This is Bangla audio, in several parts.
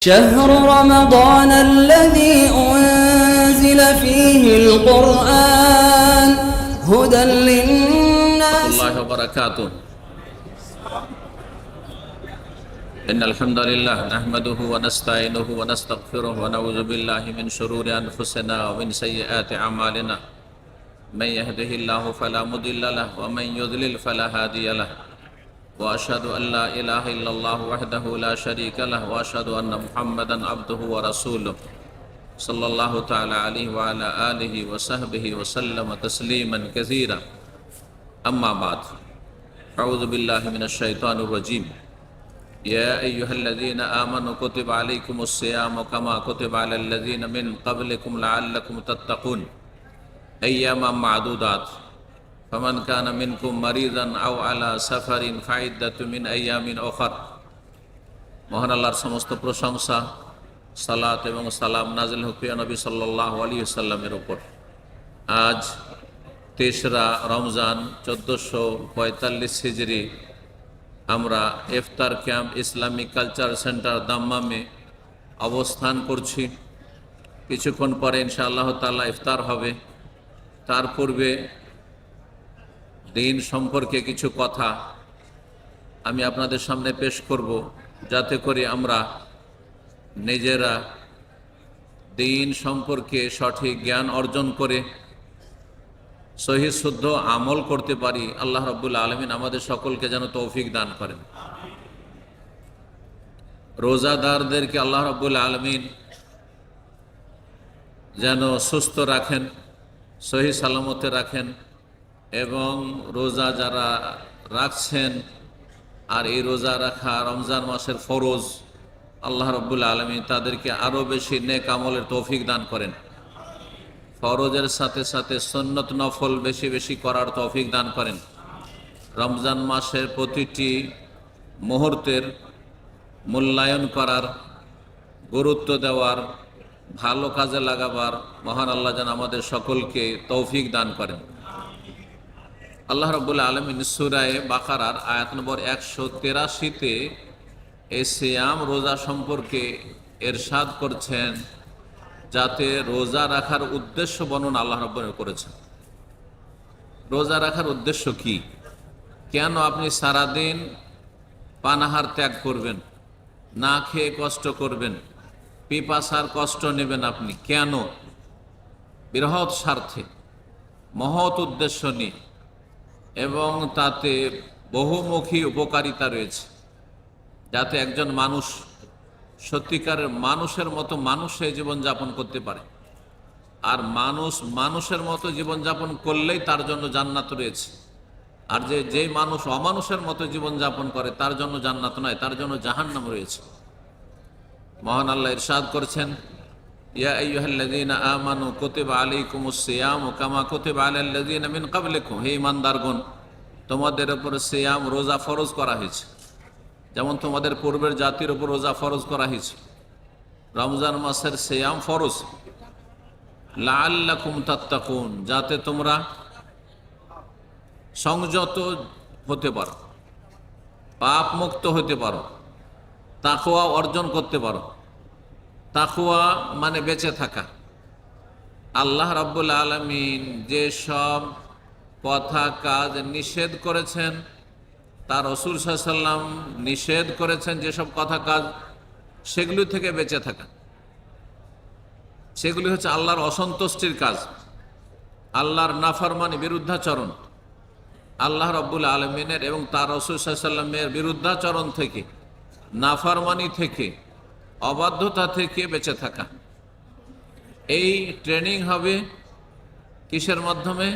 شهر رمضان الذي أنزل فيه القرآن هدى للناس الله وبركاته. إن الحمد لله نحمده ونستعينه ونستغفره ونعوذ بالله من شرور أنفسنا ومن سيئات أعمالنا من يهده الله فلا مضل له ومن يضلل فلا هادي له وأشهد أن لا إله إلا الله وحده لا شريك له وأشهد أن محمدا عبده ورسوله صلى الله تعالى عليه وعلى آله وصحبه وسلم تسليما كثيرا. أما بعد، أعوذ بالله من الشيطان الرجيم. يا أيها الذين آمنوا كتب عليكم الصيام كما كتب على الذين من قبلكم لعلكم تتقون أياما معدودات فمن كان منكم مريضا أو على سفر فعدة من أيام أخر. মহান আল্লাহর সমস্ত প্রশংসা, সালাত এবং সালাম নাজিল হোক প্রিয় নবী সাল্লাল্লাহু আলাইহি ওয়াসাল্লামের উপর। আজ 3রা রমজান 1445 হিজরি, আমরা ইফতার ক্যাম্প ইসলামিক কালচার সেন্টার দাম্মামে অবস্থান করছি। কিছুক্ষণ পরে ইনশাআল্লাহ তাআলা ইফতার হবে। তার পূর্বে দিন সম্পর্কে কিছু কথা আমি আপনাদের সামনে পেশ করব, যাতে করে আমরা নিজেরা দিন সম্পর্কে সঠিক জ্ঞান অর্জন করে সহিহ শুদ্ধ আমল করতে পারি। আল্লাহ রাব্বুল আলামিন আমাদের সকলকে যেন তৌফিক দান করেন। রোজাদারদেরকে আল্লাহ রাব্বুল আলামিন যেন সুস্থ রাখেন, সহিহ সালামতে রাখেন, এবং রোজা যারা রাখছেন আর এই রোজা রাখা রমজান মাসের ফরজ, আল্লাহ রাব্বুল আলামিন তাদেরকে আরও বেশি নেক আমলের তৌফিক দান করেন। ফরজের সাথে সাথে সুন্নত নফল বেশি বেশি করার তৌফিক দান করেন। রমজান মাসের প্রতিটি মুহূর্তের মূল্যায়ন করার, গুরুত্ব দেওয়ার, ভালো কাজে লাগাবার মহান আল্লাহ যেন আমাদের সকলকে তৌফিক দান করেন। আল্লাহ রাব্বুল আলামিন সূরা বাকারার আয়াত নম্বর 183-তে এই সিয়াম রোজা সম্পর্কে ইরশাদ করছেন, যাতে রোজা রাখার উদ্দেশ্য বর্ণনা আল্লাহ রাব্বুল করেছেন। রোজা রাখার উদ্দেশ্য কি? কেন আপনি সারাদিন পানাহার ত্যাগ করবেন, না খেয়ে কষ্ট করবেন, পিপাসার কষ্ট নেবেন? আপনি কেন? বৃহৎ স্বার্থে, মহৎ উদ্দেশ্য নিয়ে, এবং তাতে বহুমুখী উপকারিতা রয়েছে, যাতে একজন মানুষ সত্যিকারের মানুষের মতো মানুষে জীবনযাপন করতে পারে। আর মানুষ মানুষের মতো জীবনযাপন করলেই তার জন্য জান্নাত রয়েছে। আর যে মানুষ অমানুষের মতো জীবনযাপন করে তার জন্য জান্নাত নয়, তার জন্য জাহান্নাম রয়েছে। মহান আল্লাহ ইরশাদ করছেন, ইয়া আইয়ুহাল্লাযীনা আমানু কুতিবা আলাইকুমুস সিয়ামু কামা কুতিবা আলাল লাযীনা মিন ক্বাবলিকুম। হে ঈমানদারগণ, তোমাদের উপর সিয়াম রোজা ফরজ করা হয়েছে, যেমন তোমাদের পূর্বের জাতির উপর রোজা ফরজ করা হয়েছে। রমজান মাসের সিয়াম ফরজ, লাআল্লাকুম তাত্তাকুন, যাতে তোমরা সংযত হতে পারো, পাপ মুক্ত হতে পারো, তাকওয়া অর্জন করতে পারো। তাকওয়া মানে বেঁচে থাকা। আল্লাহ রাব্বুল আলামিন যে সব কথা কাজ নিষেধ করেছেন, তার রাসূল সাল্লাল্লাহু আলাইহি ওয়াসাল্লাম নিষেধ করেছেন যেসব কথা কাজ, সেগুলি থেকে বেঁচে থাকা। সেগুলি হচ্ছে আল্লাহর অসন্তুষ্টির কাজ, আল্লাহর নাফরমানি, বিরুদ্ধাচরণ। আল্লাহ রাব্বুল আলামিনের এবং তার রাসূল সাল্লাল্লাহু আলাইহি ওয়াসাল্লামের বিরুদ্ধাচরণ থেকে, নাফরমানি থেকে, অবাধ্যতা থেকে বেঁচে থাকা। এই ট্রেনিং হবে কিসের মাধ্যমে?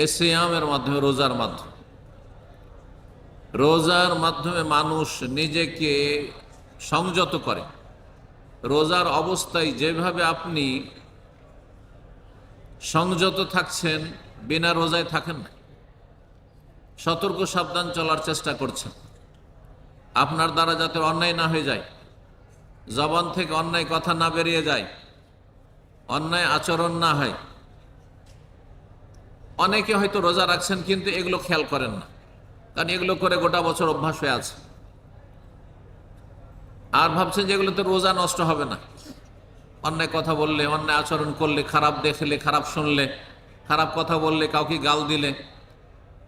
এই সিয়ামের মাধ্যমে, রোজার মাধ্যমে। রোজার মাধ্যমে মানুষ নিজেকে সংযত করে। রোজার অবস্থায় যেভাবে আপনি সংযত থাকছেন, বিনা রোজায় থাকেন না। সতর্ক সাবধান চলার চেষ্টা করছেন, আপনার দ্বারা যাতে অন্যায় না হয়ে যায়, জবান থেকে অন্যায় কথা না বেরিয়ে যায়, অন্যায় আচরণ না হয়। অনেকে হয়তো রোজা রাখছেন কিন্তু এগুলো খেয়াল করেন না, কারণ এগুলো করে গোটা বছর অভ্যাস হয়ে আছে। আর ভাবছেন যেগুলোতে রোজা নষ্ট হবে না। অন্যায় কথা বললে, অন্যায় আচরণ করলে, খারাপ দেখলে, খারাপ শুনলে, খারাপ কথা বললে, কাউকে গাল দিলে,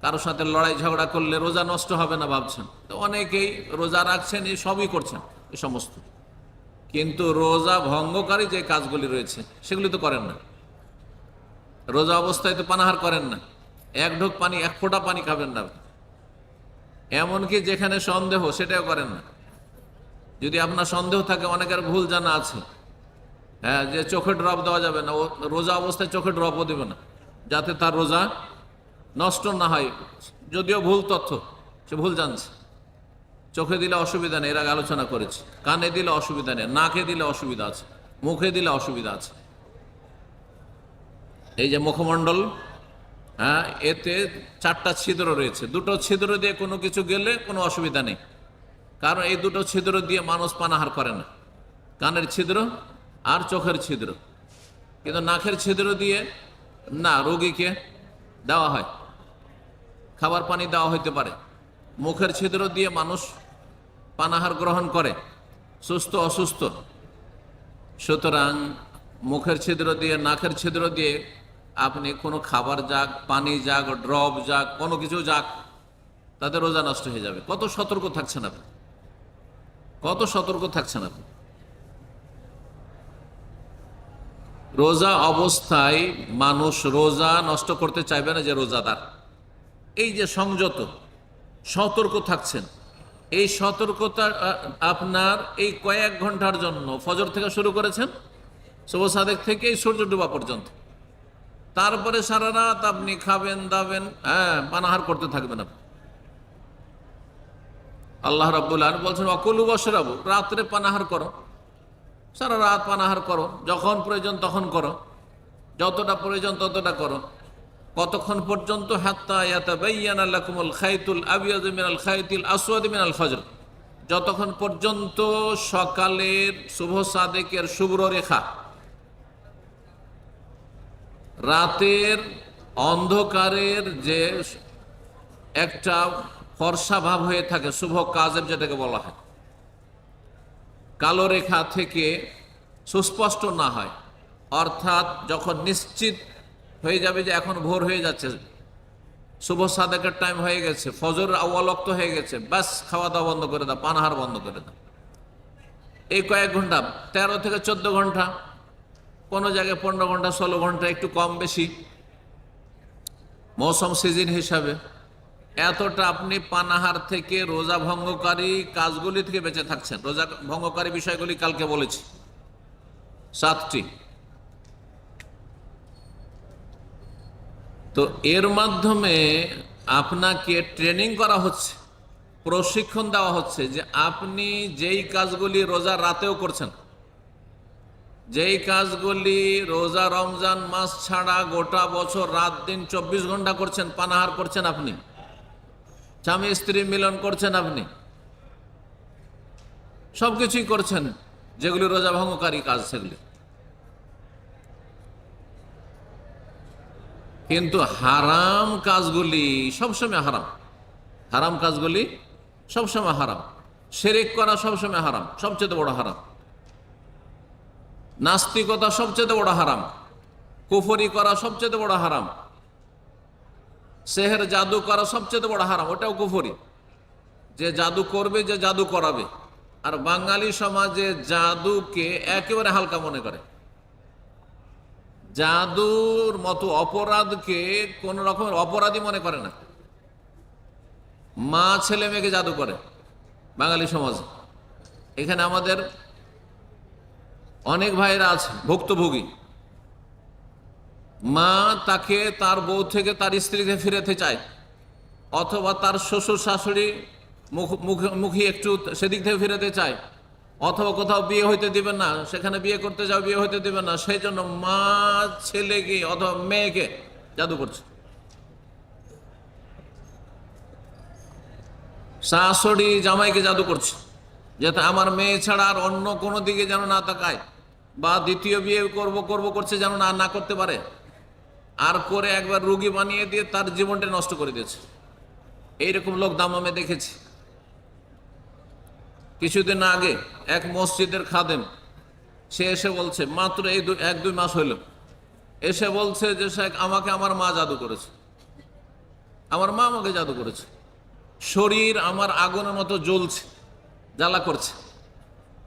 কারোর সাথে লড়াই ঝগড়া করলে রোজা নষ্ট হবে না ভাবছেন। তো অনেকেই রোজা রাখছেন, এই সবই করছেন, এই সমস্ত, কিন্তু রোজা ভঙ্গকারী যে কাজগুলি রয়েছে সেগুলি তো করেন না। রোজা অবস্থায় তো পানাহার করেন না, এক ঢোক পানি, এক ফোঁটা পানি খাবেন না, এমনকি যেখানে সন্দেহ সেটাও করেন না। যদি আপনার সন্দেহ থাকে, অনেকের ভুল জানা আছে, হ্যাঁ, যে চোখে ড্রপ দেওয়া যাবে না, ও রোজা অবস্থায় চোখে ড্রপও দেবে না, যাতে তার রোজা নষ্ট না হয়। যদিও ভুল তথ্য, সে ভুল জানছে। চোখে দিলে অসুবিধা নেই, এর আগে আলোচনা করেছি। কানে দিলে অসুবিধা নেই, নাকে দিলে অসুবিধা আছে, মুখে দিলে অসুবিধা আছে। এই যে মুখমণ্ডল, হ্যাঁ, এতে 4টা ছিদ্র রয়েছে, 2টো ছিদ্র দিয়ে কোনো কিছু গেলে কোনো অসুবিধা নেই, কারণ এই 2টো ছিদ্র দিয়ে মানুষ পানাহার করে না, কানের ছিদ্র আর চোখের ছিদ্র। কিন্তু নাকের ছিদ্র দিয়ে না, রোগীকে দেওয়া হয়, খাবার পানি দেওয়া হইতে পারে। মুখের ছিদ্র দিয়ে মানুষ পানাহার গ্রহণ করে, সুস্থ অসুস্থ। সুতরাং মুখের ছিদ্র দিয়ে, নাকের ছিদ্র দিয়ে আপনি কোনো খাবার যাক, পানি যাক, ড্রপ যাক, কোনো কিছু যাক, তাতে রোজা নষ্ট হয়ে যাবে। কত সতর্ক থাকছেন আপনি, কত সতর্ক থাকছেন আপনি। রোজা অবস্থায় মানুষ রোজা নষ্ট করতে চাইবে না, যে রোজাদার। এই যে সংযত, সতর্ক থাকছেন, এই সতর্কতা আপনার এই কয়েক ঘন্টার জন্য, ফজর থেকে শুরু করেছেন, শুভ সাদেক থেকে এই সূর্য ডোবা পর্যন্ত, তারপরে সারা রাত আপনি খাবেন দাবেন, হ্যাঁ, পানাহার করতে থাকবেন আপনি। আল্লাহ রাব্বুল আলামিন বলছেন ওয়াকুলু ওয়াশরাবু, রাত্রে পানাহার করো, সারা রাত পানাহার করো, যখন প্রয়োজন তখন করো, যতটা প্রয়োজন ততটা করো। কতক্ষণ পর্যন্ত? হাত্তা ইয়াতাবায়্যানা লাকুমুল খাইতুল আবিয়াযু মিনাল খাইতিল আসওয়াদি মিনাল ফজর, যতক্ষণ পর্যন্ত সকালের শুভ সাদেকের শুভ্র রেখা রাতের অন্ধকারের যে একটা ফর্সা ভাব হয়ে থাকে, শুভ কাজের যেটাকে বলা হয়, কালো রেখা থেকে সুস্পষ্ট না হয়, অর্থাৎ যখন নিশ্চিত হয়ে যাবে যে এখন ভোর হয়ে যাচ্ছে, শুভ সাদেকের টাইম হয়ে গেছে, ফজর আউয়াল ওয়াক্ত হয়ে গেছে, বাস খাওয়া দাওয়া বন্ধ করে দাও, পানাহার বন্ধ করে দাও। এই কয়েক ঘন্টা, 13 থেকে 14 ঘন্টা, কোনো জায়গায় 15 ঘন্টা, 16 ঘন্টা, একটু কম বেশি মৌসুম সিজন হিসাবে, এতটা আপনি পানাহার থেকে, রোজা ভঙ্গকারী কাজগুলি থেকে বেঁচে থাকছেন। রোজা ভঙ্গকারী বিষয়গুলি কালকে বলেছি 7টি। তো এর মাধ্যমে আপনাকে ট্রেনিং করা হচ্ছে, প্রশিক্ষণ দেওয়া হচ্ছে যে আপনি যেই কাজগুলি রোজা রাতেও করছেন, যেই কাজগুলি রোজা রমজান মাস ছাড়া গোটা বছর রাত দিন 24 ঘন্টা করছেন, পানাহার করছেন আপনি, স্বামী স্ত্রী মিলন করছেন আপনি, সবকিছুই করছেন যেগুলি রোজা ভঙ্গকারী কাজ, সেগুলি। কিন্তু হারাম কাজগুলি সবসময় হারাম, হারাম কাজগুলি সবসময় হারাম। শিরক করা সবসময় হারাম, সবচেয়ে বড় হারাম। নাস্তিকতা সবচেয়ে বড় হারাম, কুফরি করা সবচেয়ে বড় হারাম, সেহের জাদু করা সবচেয়ে বড় হারাম, ওটাও কুফরি। যে জাদু করবে, যে জাদু করাবে, আর বাঙালি সমাজে জাদুকে একেবারে হালকা মনে করে, জাদুর মতো অপরাধকে কোন রকমের অপরাধী মনে করে না। মা ছেলে মেয়েকে জাদু করে বাঙালি সমাজ। এখানে আমাদের অনেক ভাইরা আছে ভুক্তভোগী, মা তাকে তার বউ থেকে তার স্ত্রীকে ফিরাতে চায়, অথবা তার শ্বশুর শাশুড়ি মুখী একটু সেদিক থেকে ফিরাতে চায়, অথবা কোথাও বিয়ে হইতে দিবে না, সেখানে বিয়ে করতে যাও, বিয়ে হইতে দিবে না, সেই জন্য মা ছেলেকে অথবা মেয়েকে জাদু করছে। শাশুড়ি জামাইকে জাদু করছে, যাতে আমার মেয়ে ছাড়া আর অন্য কোনো দিকে যেন না তাকায়, বা দ্বিতীয় বিয়ে করব করছে যেন না করতে পারে, আর করে একবার রোগী বানিয়ে দিয়ে তার জীবনটা নষ্ট করে দিয়েছে। এইরকম লোক দামামে দেখেছি। কিছুদিন আগে এক মসজিদের খাদেম সে এসে বলছে, মাত্র এই 1-2 মাস হইল, এসে বলছে যে শেখ আমাকে আমার মা জাদু করেছে, আমার মা আমাকে জাদু করেছে, শরীর আমার আগুনের মতো জ্বলছে, জ্বালা করছে,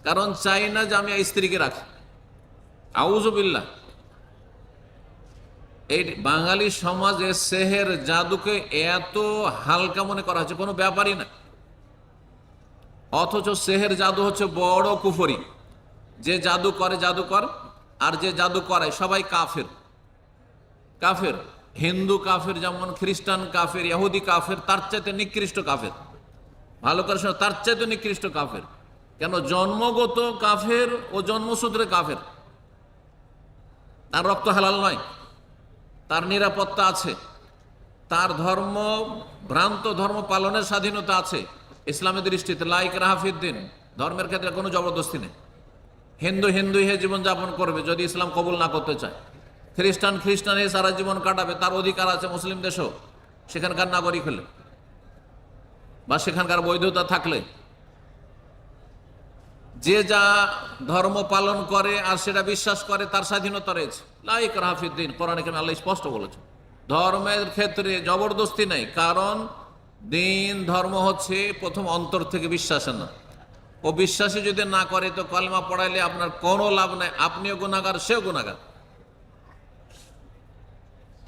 কারণ চাই না যে আমি স্ত্রীকে রাখি। আউযুবিল্লাহ। এই বাঙালি সমাজে সেহের জাদুকে এত হালকা মনে করা হচ্ছে, কোনো ব্যাপারই না। অথচ সেহের জাদু হচ্ছে বড় কুফরি। যে জাদু করে জাদুকর, আর যে জাদু করায় সবাই কাফের। কাফের, হিন্দু কাফের যেমন, খ্রিস্টান কাফের, ইহুদি কাফের, তার চাইতে নিকৃষ্ট কাফের। ভালো করে শোনো, তার চাইতে নিকৃষ্ট কাফের। কেন? জন্মগত কাফের ও জন্মসূত্রে কাফের। তার রক্ত হালাল নয়, তার নিরাপত্তা আছে, তার ধর্ম, ভ্রান্ত ধর্ম পালনের স্বাধীনতা আছে ইসলামের দৃষ্টিতে। লা ইকরাহা ফিদ্দিন, ধর্মের ক্ষেত্রে কোনো জবরদস্তি নেই। হিন্দু হিন্দু হয়ে জীবনযাপন করবে যদি ইসলাম কবুল না করতে চায়। খ্রিস্টান খ্রিস্টান হয়ে সারা জীবন কাটাবে, তার অধিকার আছে মুসলিম দেশেও, সেখানকার নাগরিক হলে বা সেখানকার বৈধতা থাকলে। যে যা ধর্ম পালন করে আর সেটা বিশ্বাস করে তার স্বাধীনতা রয়েছে। লা ইকরাহা ফিদ্দিন, কোরআনে কারিমে আল্লাহ স্পষ্ট বলেছে। ধর্মের ক্ষেত্রে জবরদস্তি নেই, কারণ দিন ধর্ম হচ্ছে প্রথম অন্তর থেকে বিশ্বাসের না। ও বিশ্বাসী যদি না করে তো কলমা পড়াইলে আপনার কোনো লাভ নাই, আপনিও গুনাহগার, সেও গুনাহগার।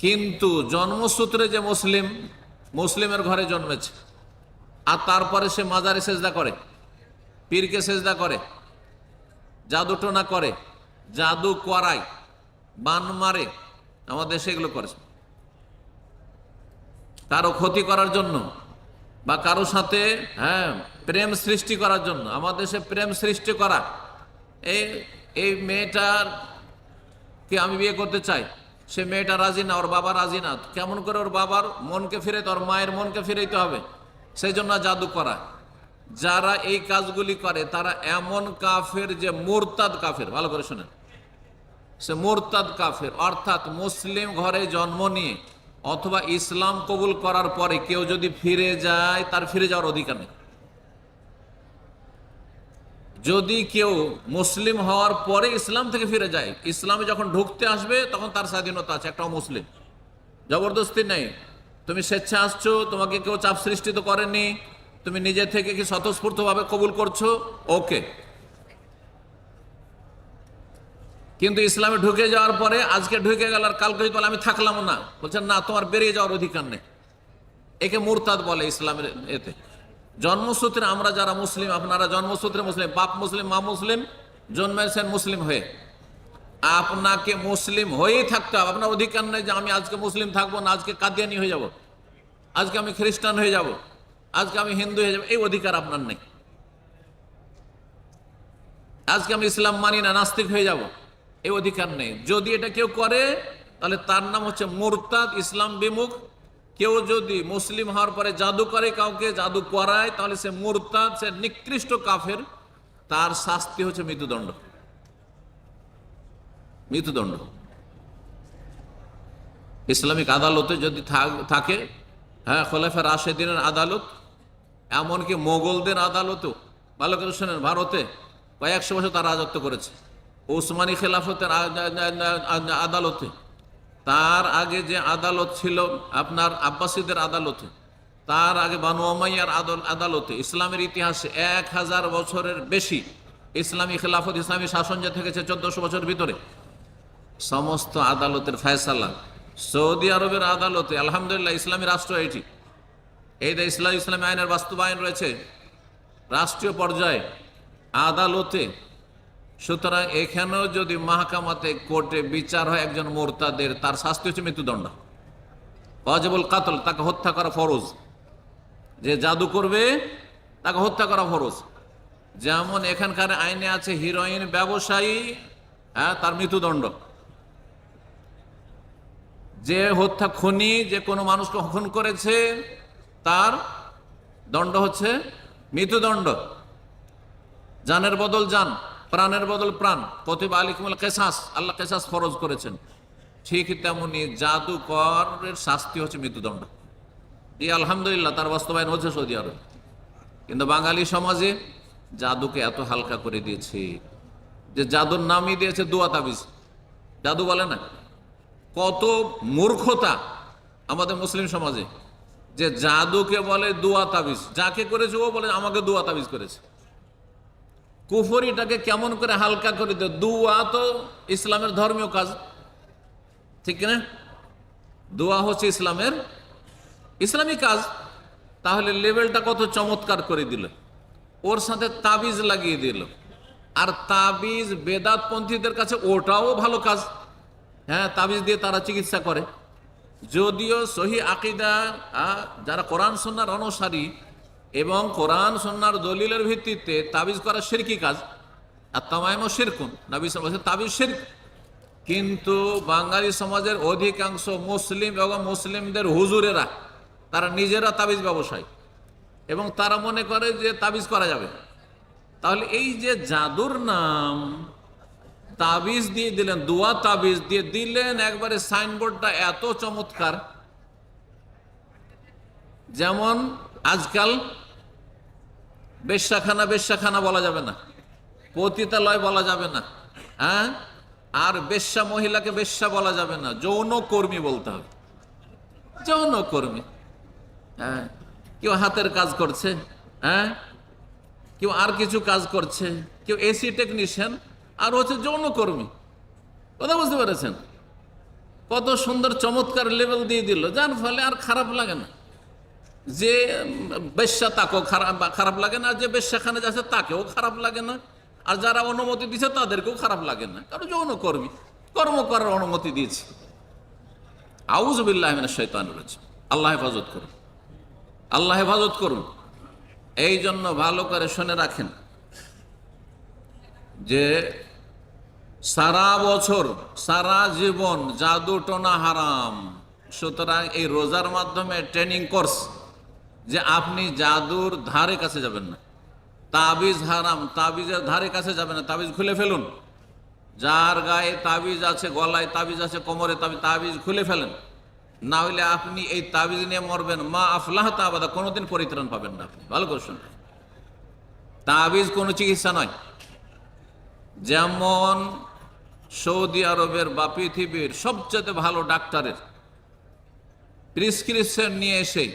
কিন্তু জন্মসূত্রে যে মুসলিম, মুসলিমের ঘরে জন্মেছে, আর তারপরে সে মাজারে সেজদা করে, পীরকে সেজদা করে, জাদু টোনা করে, জাদু করায়, বান মারে, আমাদের সেগুলো করেছে কারো ক্ষতি করার জন্য বা কারো সাথে প্রেম সৃষ্টি করার জন্য। আমাদের দেশে প্রেম সৃষ্টি করা, এই মেয়েটার কে আমি বিয়ে করতে চাই, সে মেয়েটা রাজি না, ওর বাবা রাজি না, কেমন করে ওর বাবার মনকে ফিরাইতে, ওর মায়ের মনকে ফিরাইতে হবে, সেই জন্য জাদু করা। যারা এই কাজগুলি করে তারা এমন কাফের যে মুরতাদ কাফের। ভালো করে শোনেন, সে মুরতাদ কাফের, অর্থাৎ মুসলিম ঘরে জন্ম নিয়ে অথবা ইসলাম কবুল করার পরে কেউ যদি ফিরে যায়, তার ফিরে যাওয়ার অধিকার নেই। যদি কেউ মুসলিম হওয়ার পরে ইসলাম থেকে ফিরে যায়, ইসলামে যখন ঢুকতে আসবে তখন তার স্বাধীনতা আছে, একটা মুসলিম, জবরদস্তি নেই। তুমি স্বেচ্ছা আসছো, তোমাকে কেউ চাপ সৃষ্টি তো করেনি, তুমি নিজে থেকে কি স্বতঃস্ফূর্তভাবে কবুল করছো, ওকে। কিন্তু ইসলামে ঢুকে যাওয়ার পরে, আজকে ঢুকে গেল আর কালকে হয়তো আমি থাকলাম না, বলছেন না, তোমার বেরিয়ে যাওয়ার অধিকার নেই। একে মুরতাদ বলে ইসলামের এতে। জন্মসূত্রে আমরা যারা মুসলিম, আপনারা জন্মসূত্রে মুসলিম, বাপ মুসলিম, মা মুসলিম, জন্মেছেন মুসলিম হয়ে, আপনাকে মুসলিম হয়েই থাকতে হবে। আপনার অধিকার নেই যে আমি আজকে মুসলিম থাকবো না, আজকে কাদিয়ানি হয়ে যাব, আজকে আমি খ্রিস্টান হয়ে যাব, আজকে আমি হিন্দু হয়ে যাব, এই অধিকার আপনার নেই। আজকে আমি ইসলাম মানি না, নাস্তিক হয়ে যাব, এই অধিকার নেই। যদি এটা কেউ করে তাহলে তার নাম হচ্ছে মুরতাদ, ইসলাম বিমুখ। কেউ যদি মুসলিম হওয়ার পরে জাদু করে, কাউকে জাদু করায়, তাহলে সে মুরতাদ, সে নিকৃষ্ট কাফের। তার শাস্তি হচ্ছে মৃত্যুদণ্ড। মৃত্যুদণ্ড ইসলামিক আদালতে যদি থাকে, খোলাফা রাশেদিনের আদালত, এমনকি মোগলদের আদালতও, ভালো করে শোনেন, ভারতে কয়েকশো বছর তারা রাজত্ব করেছে। উসমানী খেলাফতের আদালতে, তার আগে যে আদালত ছিল আপনার আব্বাসীদের আদালতে, তার আগে বানু উমাইয়ার আদালতে, ইসলামের ইতিহাসে 1000 বছরের বেশি ইসলামী খেলাফত, ইসলামী শাসন যে থেকেছে 1400 বছর ভিতরে, সমস্ত আদালতের ফয়সালা সৌদি আরবের আদালতে। আলহামদুলিল্লাহ, ইসলামী রাষ্ট্র এটি, এই যে ইসলামী আইনের বাস্তবায়ন রয়েছে রাষ্ট্রীয় পর্যায়ে আদালতে। সুতরাং এখানেও যদি মাহকামাতে, কোর্টে বিচার হয় একজন মুরতাদের, তার শাস্তি হচ্ছে মৃত্যুদণ্ড, ওয়াজিবুল কাতল, তাকে হত্যা করা ফরজ। যে জাদু করবে তাকে হত্যা করা ফরজ। যেমন এখানকার আইনে আছে হিরোইন ব্যবসায়ী, তার মৃত্যুদণ্ড। যে হত্যা, খুনি, যে কোনো মানুষকে খুন করেছে, তার দণ্ড হচ্ছে মৃত্যুদণ্ড। জানের বদল জান, প্রাণের বদল প্রাণ, কতিবা আলাইকুমুল কিসাস, আল্লাহ কিসাস ফরজ করেছেন। ঠিক তেমনি জাদুকরের শাস্তি হচ্ছে মৃত্যুদণ্ড। এই আলহামদুলিল্লাহ তার বাস্তবায়ন হচ্ছে সৌদি আরব। কিন্তু বাঙালি সমাজে জাদুকে এত হালকা করে দিয়েছে যে জাদুর নামই দিয়েছে দোয়া তাবিজ। জাদু বলে না, কত মূর্খতা আমাদের মুসলিম সমাজে, যে জাদুকে বলে দোয়া তাবিজ। যাকে করেছে ও বলে আমাকে দোয়া তাবিজ করেছে। কুফরিটাকে কেমন করে হালকা করে দেয়। দোয়া তো ইসলামের ধর্মীয় কাজ, ঠিক না? দোয়া হচ্ছে ইসলামী কাজ। তাহলে লেভেলটা কত চমৎকার করে দিল। ওর সাথে তাবিজ লাগিয়ে দিল। আর তাবিজ বেদাতপন্থীদের কাছে ওটাও ভালো কাজ। হ্যাঁ, তাবিজ দিয়ে তারা চিকিৎসা করে। যদিও সহি আকীদা যারা কোরআন সুন্নাহর অনুসারী এবং কোরআন সুন্নাহর দলিলের ভিত্তিতে তাবিজ করা শিরকি কাজ। আর তামাইমও শিরকুন, নবী সাল্লাল্লাহু আলাইহি ওয়াসাল্লাম তাবিজ শিরক। কিন্তু বাঙালি সমাজের অধিকাংশ মুসলিম এবং মুসলিমদের হুজুরেরা তারা নিজেরা তাবিজ ব্যবসায়ী এবং তারা মনে করে যে তাবিজ করা যাবে। তাহলে এই যে জাদুর নাম তাবিজ দিয়ে দিলেন, দোয়া তাবিজ দিয়ে দিলেন, একবারে সাইনবোর্ডটা এত চমৎকার। যেমন আজকাল বেশ্যাখানা বলা যাবে না, পতিতালয় বলা যাবে না, হ্যাঁ, আর বেশ্যা মহিলাকে বেশ্যা বলা যাবে না, যৌনকর্মী বলতে হবে। যৌনকর্মী, হ্যাঁ, কেউ হাতের কাজ করছে, হ্যাঁ, কেউ আর কিছু কাজ করছে, কেউ এসি টেকনিশিয়ান, আর হচ্ছে যৌনকর্মী। কথা বুঝতে পেরেছেন? কত সুন্দর চমৎকার লেভেল দিয়ে দিল, যার ফলে আর খারাপ লাগে না। যে বেশ্যা তাকেও খারাপ লাগে না, আর যে বেশ্যাখানে যাচ্ছে তাকেও খারাপ লাগে না, আর যারা অনুমতি দিচ্ছে তাদেরকেও খারাপ লাগে না, কারণ যৌনকর্মী, কর্ম করার অনুমতি দিয়েছে। আউযু বিল্লাহি মিনাশ শাইতানির রাজিম। আল্লাহ হেফাজত করুন, আল্লাহ হেফাজত করুন। এই জন্য ভালো করে শুনে রাখেন যে সারা বছর সারা জীবন জাদু টোনা হারাম। সুতরাং এই রোজার মাধ্যমে ট্রেনিং কোর্স যে আপনি জাদুর ধারে কাছে যাবেন না। তাবিজ হারাম, তাবিজের ধারে কাছে যাবেন না। তাবিজ খুলে ফেলুন। যার গায়ে তাবিজ আছে, গলায় তাবিজ আছে, কোমরে তাবিজ খুলে ফেলেন, না হলে আপনি এই তাবিজ নিয়ে মরবেন। মা আফলাহ তাবাদা, কোনোদিন পরিত্রাণ পাবেন না আপনি। ভালো করে শুনুন, তাবিজ কোনো চিকিৎসা নয়। যেমন সৌদি আরবের বা পৃথিবীর সবচেয়ে ভালো ডাক্তারের প্রিসক্রিপশন নিয়ে এসে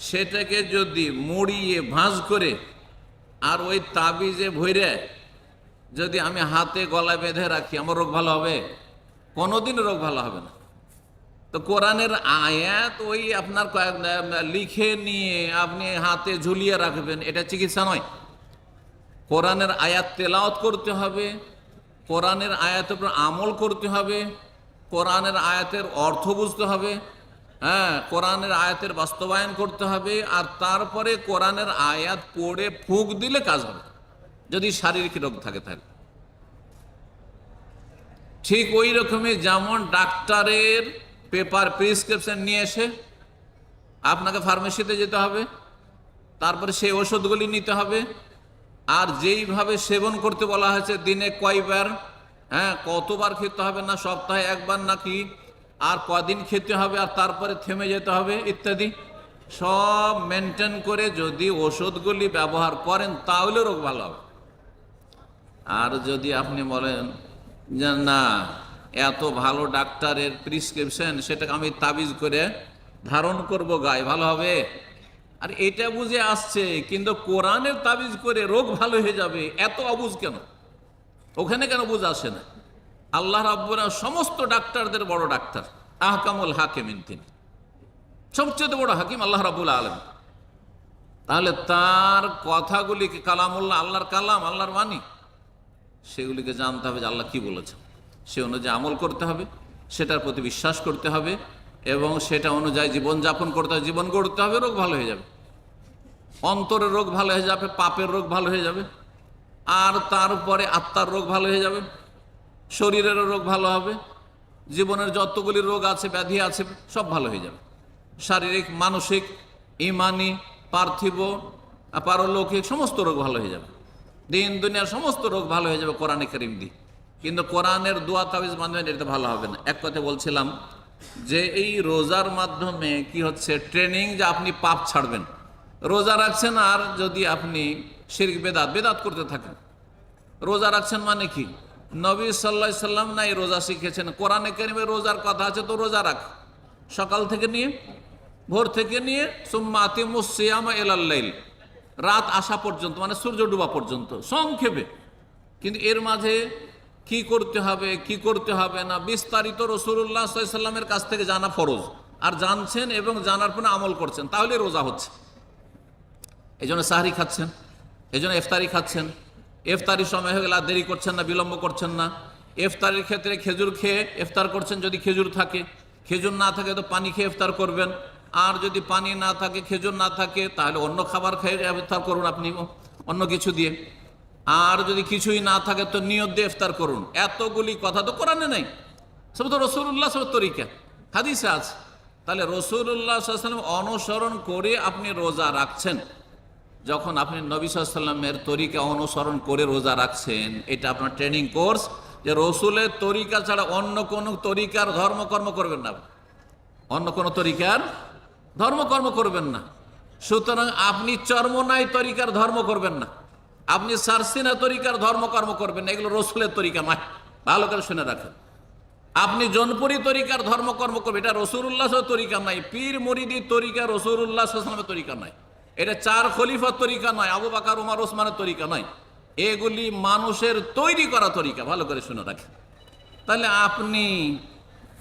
সেটাকে যদি মুড়িয়ে ভাঁজ করে আর ওই তাবিজে ভরে যদি আমি হাতে গলায় বেঁধে রাখি, আমার রোগ ভালো হবে? কোনোদিন রোগ ভালো হবে না। তো কোরআনের আয়াত ওই আপনার লিখে নিয়ে আপনি হাতে ঝুলিয়ে রাখবেন, এটা চিকিৎসা নয়। কোরআনের আয়াত তেলাওয়াত করতে হবে, কোরআনের আয়াতের উপর আমল করতে হবে, কোরআনের আয়াতের অর্থ বুঝতে হবে, হ্যাঁ, কোরআনের আয়াতের বাস্তবায়ন করতে হবে, আর তারপরে কোরআনের আয়াত পড়ে ফুঁক দিলে কাজ হবে, যদি শারীরিক রোগ থাকে। ঠিক ওই রকমই যেমন ডাক্তারের পেপার প্রেসক্রিপশন নিয়ে এসে আপনাকে ফার্মেসিতে যেতে হবে, তারপরে সেই ওষুধগুলি নিতে হবে, আর যেইভাবে সেবন করতে বলা হয়েছে, দিনে কয়বার, হ্যাঁ, কতবার খেতে হবে, না সপ্তাহে একবার নাকি, আর কদিন খেতে হবে, আর তারপরে থেমে যেতে হবে ইত্যাদি, সব মেনটেন করে যদি ওষুধগুলি ব্যবহার করেন তাহলে রোগ ভালো হবে। আর যদি আপনি বলেন যে না, এত ভালো ডাক্তারের প্রিসক্রিপশন, সেটাকে আমি তাবিজ করে ধারণ করব গায়ে, ভালো হবে? আর এটা বুঝে আসছে, কিন্তু কোরআনের তাবিজ করে রোগ ভালো হয়ে যাবে, এত অবুঝ কেন? ওখানে কেন বুঝ আসে না? আল্লাহ রাব্বুল আলামিন সমস্ত ডাক্তারদের বড় ডাক্তার, আহকামুল হাকিমিন, তিনি সবচেয়ে বড় হাকিম আল্লাহ রাব্বুল আলামিন। তাহলে তার কথাগুলিকে কালামুল্লাহ, আল্লাহর কালাম, আল্লাহর বাণী, সেগুলিকে জানতে হবে যে আল্লাহ কি বলেছেন, সে অনুযায়ী আমল করতে হবে, সেটার প্রতি বিশ্বাস করতে হবে, এবং সেটা অনুযায়ী জীবনযাপন করতে হবে, জীবন গড়তে হবে। রোগ ভালো হয়ে যাবে, অন্তরের রোগ ভালো হয়ে যাবে, পাপের রোগ ভালো হয়ে যাবে, আর তারপরে আত্মার রোগ ভালো হয়ে যাবে, শরীরেরও রোগ ভালো হবে, জীবনের যতগুলি রোগ আছে, ব্যাধি আছে, সব ভালো হয়ে যাবে। শারীরিক, মানসিক, ইমানি, পার্থিব, পারলৌকিক সমস্ত রোগ ভালো হয়ে যাবে। দিন দুনিয়ার সমস্ত রোগ ভালো হয়ে যাবে কোরআনে কারীম দিয়ে। কিন্তু কোরআনের দোয়া তাবিজ মাধ্যমে এটা ভালো হবে না। এক কথা বলছিলাম যে এই রোজার মাধ্যমে কি হচ্ছে, ট্রেনিং, যে আপনি পাপ ছাড়বেন। রোজা রাখছেন, আর যদি আপনি শিরক বেদাত করতে থাকেন। রোজা রাখছেন মানে কি? নবী সাল্লাল্লাহু আলাইহি সাল্লাম নাই রোজা শিখেছেন। কোরআনে কারিমে রোজার কথা আছে, তো রোজা রাখ সকাল থেকে নিয়ে, ভোর থেকে নিয়ে সুম্মা আতিমুস সিয়ামা ইলাল লাইল, রাত আসা পর্যন্ত, মানে সূর্য ডোবা পর্যন্ত সংক্ষেপে। কিন্তু এর মাঝে কি করতে হবে কি করতে হবে না বিস্তারিত রাসূলুল্লাহ সাল্লাল্লাহু আলাইহি সাল্লামের কাছ থেকে জানা ফরজ, আর জানছেন এবং জানার পর আমল করছেন, তাহলে রোজা হচ্ছে। এই জন্য সাহরি খাচ্ছেন, এই জন্য ইফতারি খাচ্ছেন। ইফতারির সময় হয়ে গেলে আর দেরি করছেন না, বিলম্ব করছেন না। ইফতারির ক্ষেত্রে খেজুর খেয়ে ইফতার করছেন, যদি খেজুর থাকে। খেজুর না থাকে তো পানি খেয়ে ইফতার করবেন। আর যদি পানি না থাকে, খেজুর না থাকে, তাহলে অন্য খাবার খেয়ে ইফতার করুন আপনি, অন্য কিছু দিয়ে। আর যদি কিছুই না থাকে তো নিয়ত দিয়ে ইফতার করুন। এতগুলি কথা তো কোরআনে নাই, সব তো রাসূলুল্লাহ সব তরিকা হাদিসে আছে। তাহলে রাসূলুল্লাহ সাল্লাল্লাহু আলাইহি ওয়াসাল্লাম অনুসরণ করে আপনি রোজা রাখছেন। যখন আপনি নবী সাল্লাল্লাহু আলাইহি ওয়াসাল্লামের তরিকা অনুসরণ করে রোজা রাখছেন, এটা আপনার ট্রেনিং কোর্স, যে রসুলের তরিকা ছাড়া অন্য কোনো তরিকার ধর্মকর্ম করবেন না, অন্য কোনো তরিকার ধর্মকর্ম করবেন না। সুতরাং আপনি চর্মনাই তরিকার ধর্ম করবেন না, আপনি সারসিনা তরিকার ধর্মকর্ম করবেন না, এগুলো রসুলের তরিকা নয়, ভালো করে শুনে রাখেন। আপনি জনপুরি তরিকার ধর্মকর্ম করবেন, এটা রাসূলুল্লাহ তরিকা নাই। পীর মুরিদি তরিকা রাসূলুল্লাহ সাল্লাল্লাহু আলাইহি ওয়াসাল্লামের তরিকা নয়। এটা চার খলিফার তরিকা নয়, আবু বকর ওমর ওসমানের তরিকা নয়। এগুলি মানুষের তৈরি করা তরিকা, ভালো করে শুনে রাখেন। তাহলে আপনি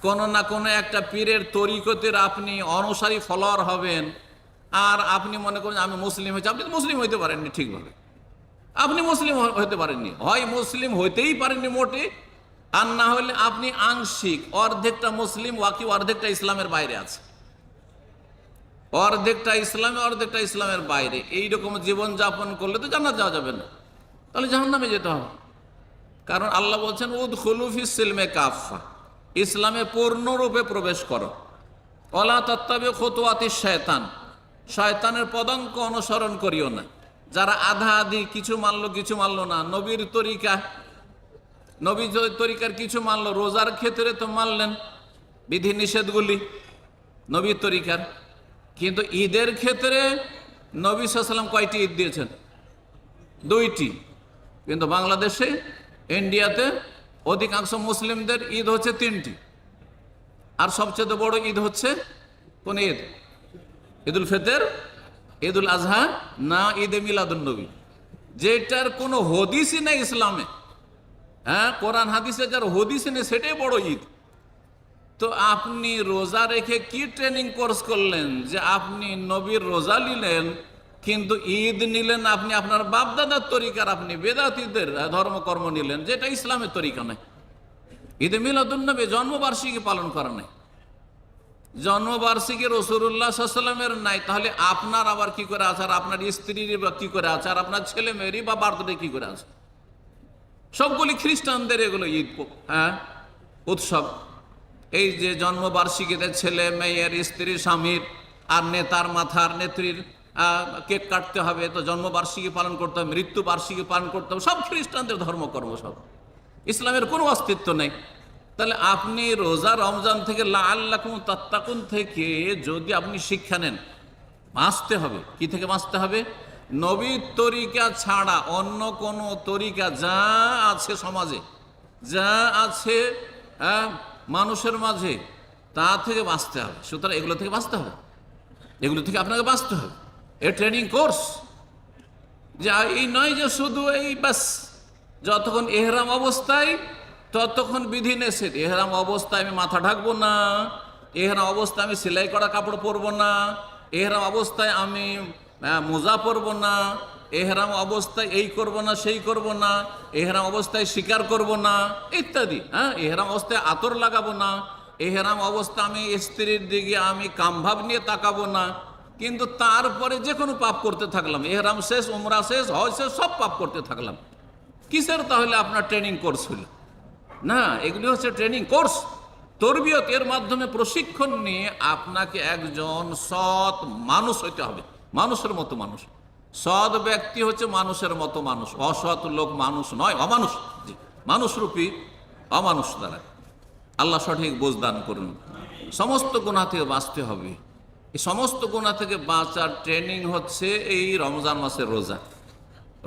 কোনো না কোনো একটা পীরের তরিকতের আপনি অনুসারী ফলোয়ার হবেন, আর আপনি মনে করেন আমি মুসলিম হয়েছি। আপনি তো মুসলিম হইতে পারেননি ঠিকভাবে, আপনি মুসলিম হইতে পারেননি, হয় মুসলিম হইতেই পারেননি মোটে, আর না হলে আপনি আংশিক, অর্ধেকটা মুসলিম বাকি অর্ধেকটা ইসলামের বাইরে আছে, অর্ধেকটা ইসলামে অর্ধেকটা ইসলামের বাইরে। এইরকম জীবন যাপন করলে তো জান্নাত যাওয়া যাবে না, তাহলে জাহান্নামে যেতে হবে। কারণ আল্লাহ বলছেন উদখুলু ফিস সিলমে কাফা, ইসলামে পূর্ণরূপে প্রবেশ করো। ওয়ালা তাত্তাবিউ খুতুওয়াতিশ শায়তান, শয়তানের পদাঙ্ক অনুসরণ করিও না। যারা আধা আধি কিছু মানলো কিছু মানলো না, নবীর তরিকা, নবীর তরিকার কিছু মানলো, রোজার ক্ষেত্রে তো মানলেন বিধি নিষেধগুলি নবীর তরিকার, কিন্তু ঈদের ক্ষেত্রে নবী সাল্লাল্লাহু আলাইহি ওয়াসাল্লাম কয়টি ঈদ দিয়েছেন? 2টি। কিন্তু বাংলাদেশে, ইন্ডিয়াতে অধিকাংশ মুসলিমদের ঈদ হচ্ছে 3টি। আর সবচেয়ে বড় ঈদ হচ্ছে কোন ঈদ? ঈদুল ফিতর, ঈদুল আজহা, না ঈদে মিলাদুন নবী, যেটার কোনো হদিসই নেই ইসলামে। হ্যাঁ, কোরআন হাদিসে যার হদিসই নেই, সেটাই বড় ঈদ। তো আপনি রোজা রেখে কি ট্রেনিং কোর্স করলেন যে আপনি নবীর রোজা নিলেন, কিন্তু ঈদ নিলেন আপনি আপনার বাপদাদার তরিকার, আপনি বেদাতীদের ধর্মকর্ম নিলেন, যেটা ইসলামের তরিকা নয়। ঈদে মিলাদুন নবী জন্মবার্ষিকী পালন করা নাই, জন্মবার্ষিকী রাসূলুল্লাহ সাল্লাল্লাহু আলাইহি ওয়াসাল্লামের নাই, তাহলে আপনার আবার কি করে আছে, আর আপনার স্ত্রীর বা কি করে আছে, আর আপনার ছেলে মেয়েরই বা বার্থডে কি করে আছে? সবগুলি খ্রিস্টানদের এগুলো ঈদ, হ্যাঁ, উৎসব। এই যে জন্মবার্ষিকীতে ছেলে মেয়ের, স্ত্রী স্বামীর, আর নেতার মাথার, নেত্রীর কেক কাটতে হবে, তো জন্মবার্ষিকী পালন করতে হবে, মৃত্যু বার্ষিকী পালন করতে হবে, সব খ্রিস্টানদের ধর্মকর্ম, সব ইসলামের কোনো অস্তিত্ব নেই। তাহলে আপনি রোজা রমজান থেকে লাআল্লাকুম তাত্তাকুন থেকে যদি আপনি শিক্ষা নেন, বাঁচতে হবে। কি থেকে বাঁচতে হবে? নবীর তরিকা ছাড়া অন্য কোনো তরিকা যা আছে সমাজে, যা আছে মানুষের মাঝে, তা থেকে বাঁচতে হবে। সুতরাং এগুলো থেকে বাঁচতে হবে, এগুলো থেকে আপনাকে বাঁচতে হবে। এ ট্রেনিং কোর্স, যে এই নয় যে শুধু এই বাস যতক্ষণ এহরাম অবস্থায় ততক্ষণ বিধি নিষেধ। এহরাম অবস্থায় আমি মাথা ঢাকবো না, এহরাম অবস্থায় আমি সেলাই করা কাপড় পরবো না, এহরাম অবস্থায় আমি মোজা পরবো না, এহরাম অবস্থায় এই করব না সেই করব না, এহরাম অবস্থায় শিকার করব না ইত্যাদি। হ্যাঁ, এহরাম অবস্থায় আতর লাগাবো না, এহরাম অবস্থা আমি স্ত্রীর দিকে আমি কামভাব নিয়ে তাকাবো না। কিন্তু তারপরে যে কোনো পাপ করতে থাকলাম, এহরাম শেষ, উমরা শেষ, হজ শেষ, সব পাপ করতে থাকলাম। কিসের তাহলে আপনার ট্রেনিং কোর্স হলো না? এগুলি হচ্ছে ট্রেনিং কোর্স, তরবিয়ত। এর মাধ্যমে প্রশিক্ষণ নিয়ে আপনাকে একজন সৎ মানুষ হইতে হবে, মানুষের মতো মানুষ। সৎ ব্যক্তি হচ্ছে মানুষের মতো মানুষ, অসৎ লোক মানুষ নয়, অমানুষ। জি, মানুষরূপী অমানুষ দ্বারা আল্লাহ সঠিক বোঝদান করুন। সমস্ত গুনাহ থেকে বাঁচতে হবে। এই সমস্ত গুনাহ থেকে বাঁচার ট্রেনিং হচ্ছে এই রমজান মাসের রোজা।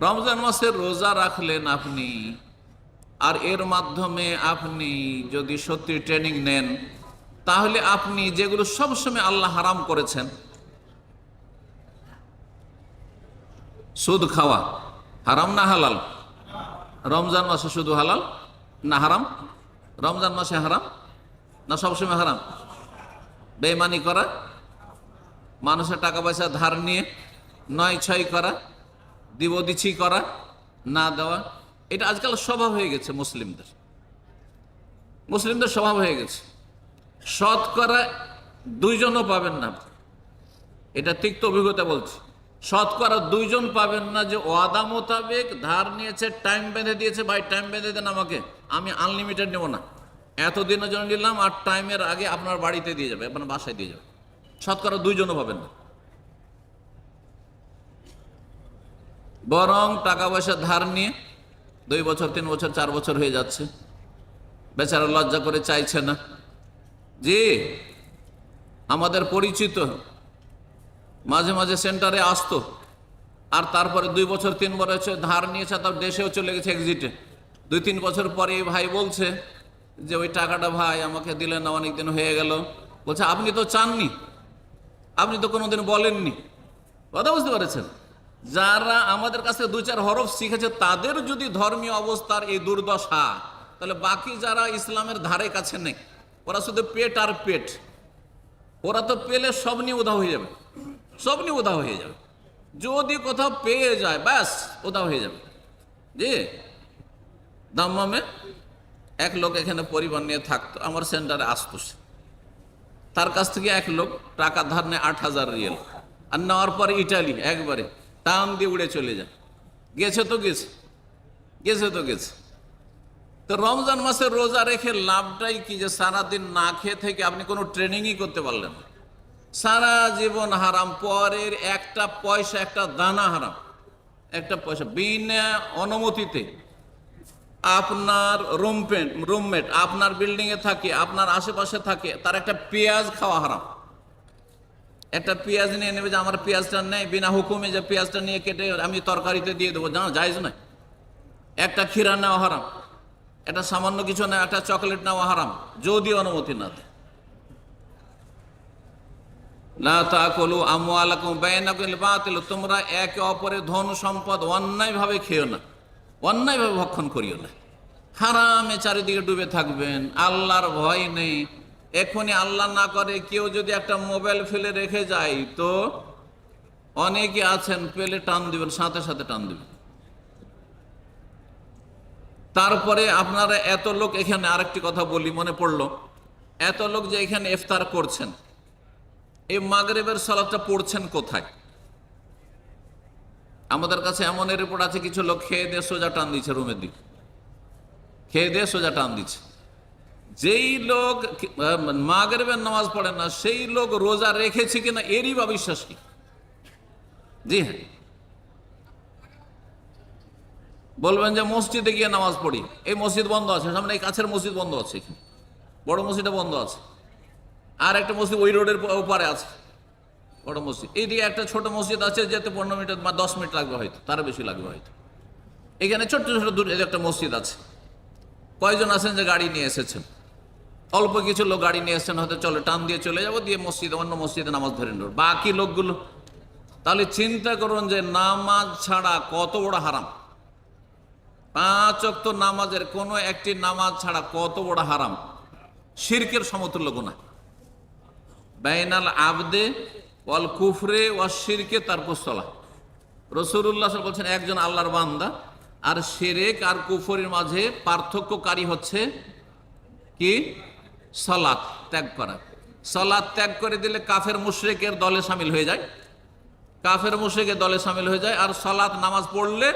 রমজান মাসের রোজা রাখলেন আপনি, আর এর মাধ্যমে আপনি যদি সত্যি ট্রেনিং নেন, তাহলে আপনি যেগুলো সবসময় আল্লাহ হারাম করেছেন, সুদ খাওয়া হারাম না হালাল? রমজান মাসে শুধু হালাল না হারাম? রমজান মাসে হারাম না সবসময় হারাম? বেঈমানি করা, মানুষের টাকা পয়সা ধার নিয়ে নয় ছয় করা, দিবদিছি করা, না দেওয়া, এটা আজকাল স্বভাব হয়ে গেছে মুসলিমদের স্বভাব হয়ে গেছে। শতকরা 2 জনও পাবেন না, এটা তিক্ত অভিজ্ঞতা বলছি, শতকরা 2 জন পাবেন না যে ওয়াদা মোতাবেক ধার নিয়েছে, টাইম বেঁধে দিয়েছে, ভাই টাইম বেঁধে দেন আমাকে, আমি আনলিমিটেড নেব না, এতদিনের জন্য নিলাম, আর টাইমের আগে আপনার বাড়িতে দিয়ে যাবে, আপনার বাসায় দিয়ে যাবে। শতকরা 2 জনও পাবেন না। বরং টাকা পয়সা ধার নিয়ে 2 বছর 3 বছর 4 বছর হয়ে যাচ্ছে, বেচারা লজ্জা করে চাইছে না। জি, আমাদের পরিচিত মাঝে মাঝে সেন্টারে আসতো, আর তারপরে 2 বছর 3 বছর ধার নিয়েছে, তার দেশেও চলে গেছে এক্সিটে। 2-3 বছর পরে এই ভাই বলছে যে ওই টাকাটা ভাই আমাকে দিলেন না, অনেকদিন হয়ে গেল। বলছে আপনি তো চাননি, আপনি তো কোনোদিন বলেননি। কথা বুঝতে পেরেছেন? যারা আমাদের কাছে 2-4 হরফ শিখেছে, তাদের যদি ধর্মীয় অবস্থার এই দুর্দশা, তাহলে বাকি যারা ইসলামের ধারে কাছে নেই, ওরা শুধু পেট আর পেট, ওরা তো পেলে সব নিয়ে উধাও হয়ে যাবে, সব নিয়ে উধাও হয়ে যাবে। যদি কোথাও পেয়ে যায় ব্যাস উধাও হয়ে যাবে। জি, দাম্মামে এক লোক এখানে পরিবার নিয়ে থাকতো, আমার সেন্টারে আসতো, তার কাছ থেকে এক লোক টাকা ধার নেয় 8,000 রিয়াল, আর নেওয়ার পরে ইটালি একবারে টান দিয়ে উড়ে চলে যায়। গেছে তো গেছে, গেছে তো গেছে। তো রমজান মাসে রোজা রেখে লাভটাই কি, যে সারাদিন না খেয়ে থেকে আপনি কোনো ট্রেনিংই করতে পারলেন না, সারা জীবন হারাম, পরের একটা পয়সা একটা দানা হারাম, একটা পয়সা বিনা অনুমতিতে। আপনার রুমমেট আপনার বিল্ডিংয়ে থাকে, আপনার আশেপাশে থাকে, তার একটা পেঁয়াজ খাওয়া হারাম। একটা পেঁয়াজ নিয়ে নেবে যে আমার পেঁয়াজটা নেই, বিনা হুকুমে যে পেঁয়াজটা নিয়ে কেটে আমি তরকারিতে দিয়ে দেবো, জানো জায়েজ নয়। একটা ক্ষীরা নেওয়া হারাম, একটা সামান্য কিছু নেওয়া, একটা চকলেট নেওয়া হারাম, যদি অনুমতি না দেয়। লা তাকুলু আমওয়ালাকুম বাইনাকুম বিল বাতিল, তোমরা একে অপরের ধন সম্পদ অন্যায়ভাবে খেও না, অন্যায়ভাবে ভক্ষণ করিও না। হারামে চারিদিকে ডুবে থাকবেন, আল্লাহর ভয় নেই। এখনই আল্লাহ না করে কেউ যদি একটা মোবাইল ফেলে রেখে যায়, তো অনেকে আছেন পেলে টান দিবেন, সাথে সাথে টান দিবেন। তারপরে আপনারা এত লোক এখানে, আরেকটি কথা বলি মনে পড়লো, এত লোক যে এখানে ইফতার করছেন, এই মাগরিবের সালাতটা পড়ছেন কোথায়? আমাদের কাছে এমন রিপোর্ট আছে, কিছু লোক খেয়ে দিয়ে সোজা টান দিচ্ছে রুমের দিকে, খেয়ে দিয়ে সোজা টান দিচ্ছে। যেই লোক মাগরিবের নামাজ পড়ে না, সেই লোক রোজা রেখেছে কিনা এরই বা বিশ্বাস কি? জি হ্যাঁ, বলবেন যে মসজিদে গিয়ে নামাজ পড়ি, এই মসজিদ বন্ধ আছে, সামনে এই কাছের মসজিদ বন্ধ আছে, এখানে বড় মসজিদটা বন্ধ আছে, আর একটা মসজিদ ওই রোডের ওপারে আছে বড় মসজিদ, এইদিকে একটা ছোট মসজিদ আছে, যেতে 15 মিনিট বা 10 মিনিট লাগবে, হয়তো তার বেশি লাগবে হয়তো। এখানে ছোট্ট ছোট দূরে একটা মসজিদ আছে। কয়জন আছেন যে গাড়ি নিয়ে এসেছেন? অল্প কিছু লোক গাড়ি নিয়ে এসেছেন, হয়তো চলে টান দিয়ে চলে যাবো, দিয়ে মসজিদে অন্য মসজিদে নামাজ ধরে নেব। বাকি লোকগুলো, তাহলে চিন্তা করুন যে নামাজ ছাড়া কত বড় হারাম। 5 ওয়াক্ত নামাজের কোনো একটি নামাজ ছাড়া কত বড় হারাম, শিরকের সমতুল্য গুনাহ। বাইনাল আবদে ওয়াল কুফরে ওয়াশ শিরকে তারকুস সালাহ। রাসূলুল্লাহ বলছেন একজন আল্লাহর বান্দা আর শিরক আর কুফরের মাঝে পার্থক্যকারী হচ্ছে কি? সালাত ত্যাগ করা। সালাত ত্যাগ করে দিলে কাফের মুশরিকের দলে শামিল হয়ে যায়, কাফের মুশরিকের দলে শামিল হয়ে যায়। আর সালাত নামাজ পড়লে